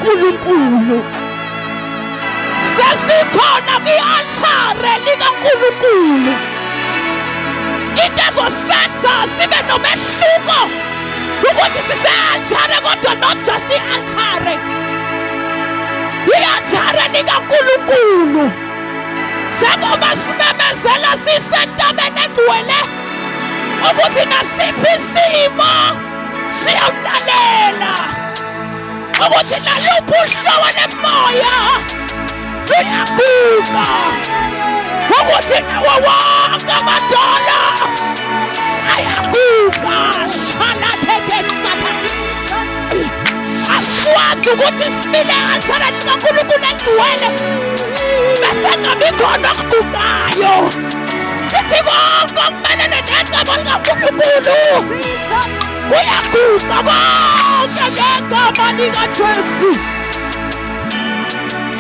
likaNkulunkulu. Sesikhona kwi-althare likaNkulunkulu. Into ezosenza sibe nomehluko ukuthi sise-althare kodwa not just i-althare. I-althare likaNkulunkulu. Njengoba simemezela sisentabeni engcwele ukuthi nasiphi isimo siyamlalela, ukuthi naluphi uhlobo nemoya uyaguqa, ukuthi nawo wonke amadolo ayaguqa. Asikwazi ukuthi simile e-althare likaNkulunkulu engcwele bese ngabi khona okuguqayo. Sithi konke okumelene negama likaNkulunkulu kuyaguqa konke ngegama likaJesu.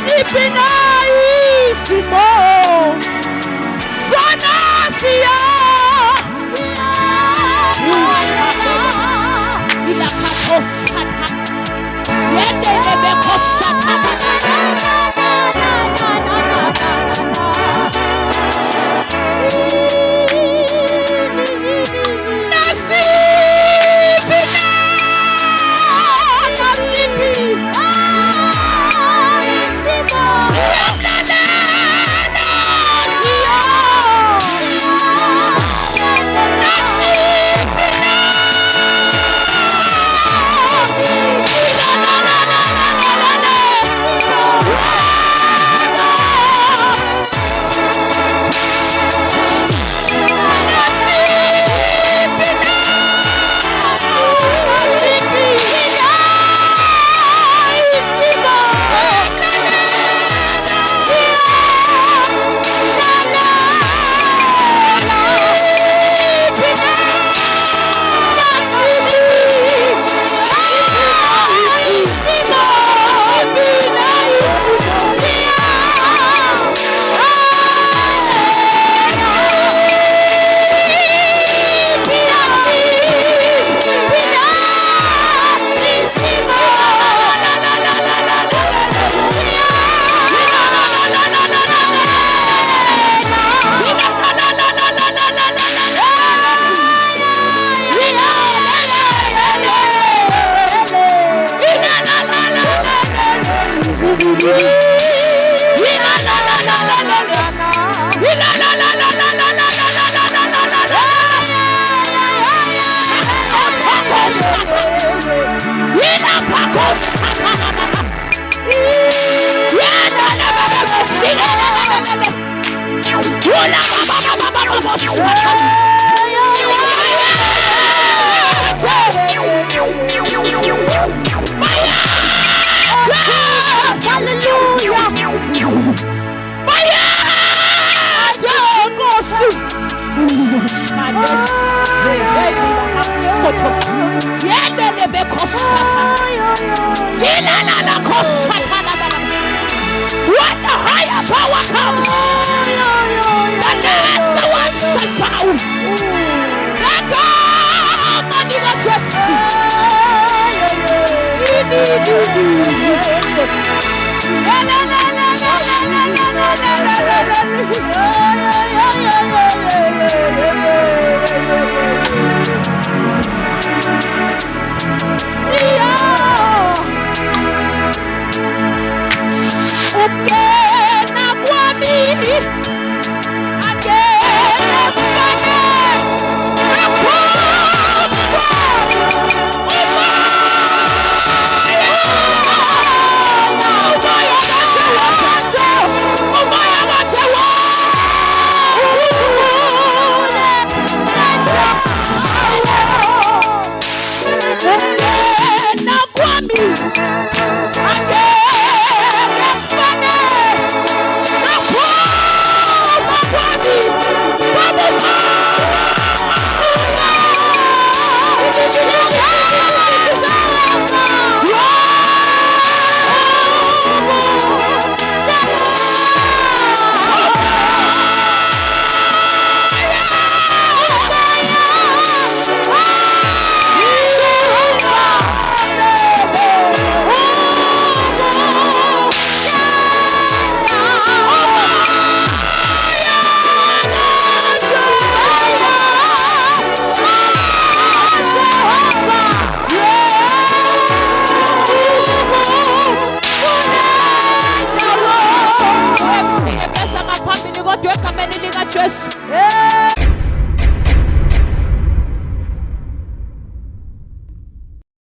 Siphi na isimo sona when the higher power comes, the lesser one shall bow.